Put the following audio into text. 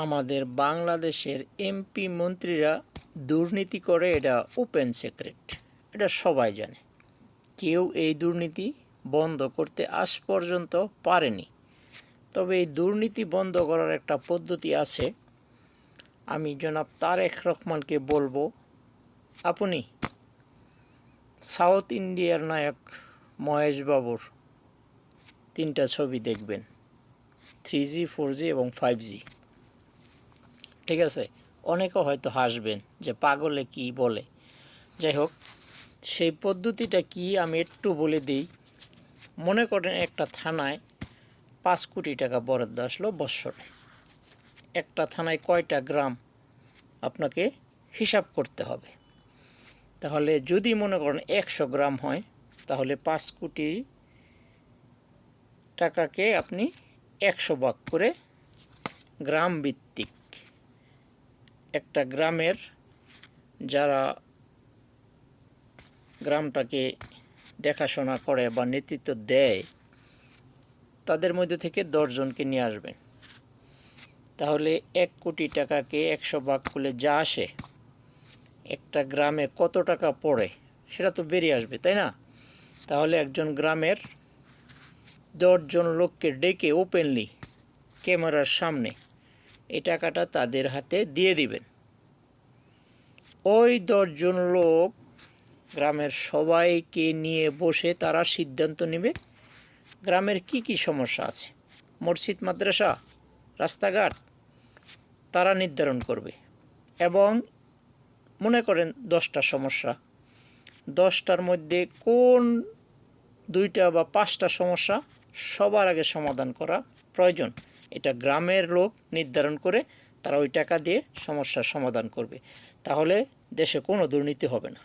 আমাদের বাংলাদেশের এমপি মন্ত্রীরা দুর্নীতি করে, এটা ওপেন সিক্রেট, এটা সবাই জানে। কেউ এই দুর্নীতি বন্ধ করতে আজ পর্যন্ত পারেনি। তবে এই দুর্নীতি বন্ধ করার একটা পদ্ধতি আছে। আমি জনাব তারেক রহমানকে বলবো, আপনি সাউথ ইন্ডিয়ার নায়ক মহেশ বাবুর 3টা ছবি দেখবেন, 3G 4G এবং 5G। ঠিক আছে, অনেকে হয়তো হাসবেন যে পাগলে কি বলে। যাই হোক, সেই পদ্ধতিটা কি আমি একটু বলে দিই। মনে করেন একটা থানায় 5 কোটি টাকা বরাদ্দ আসলো বৎসরে। একটা থানায় কয়টা গ্রাম আপনাকে হিসাব করতে হবে। তাহলে যদি মনে করেন 100 গ্রাম হয়, তাহলে 5 কোটি টাকাকে আপনি 100 ভাগ করে গ্রাম ভিত্তিক একটা গ্রামের যারা গ্রামটাকে দেখাশোনা করে বা নেতৃত্ব দেয়, তাদের মধ্যে থেকে 10 জনকে নিয়ে আসবেন। তাহলে 1 কোটি টাকাকে 100 ভাগ করলে যা আসে, একটা গ্রামে কত টাকা পড়ে সেটা তো বেরিয়ে আসবে, তাই না? তাহলে একজন গ্রামের 10 জন লোককে ডেকে ওপেনলি ক্যামেরার সামনে এই টাকাটা তাদের হাতে দিয়ে দিবেন। ওই 10 জন লোক গ্রামের সবাইকে নিয়ে বসে তারা সিদ্ধান্ত নেবে গ্রামের কি কি সমস্যা আছে, মসজিদ, মাদ্রাসা, রাস্তাঘাট তারা নির্ধারণ করবে। এবং মনে করেন 10টা সমস্যা, 10টার মধ্যে কোন 2টা বা 5টা সমস্যা সবার আগে সমাধান করা প্রয়োজন, এটা গ্রামের লোক নির্ধারণ করে তারা ওই টাকা দিয়ে সমস্যার সমাধান করবে। তাহলে দেশে কোনো দুর্নীতি হবে না।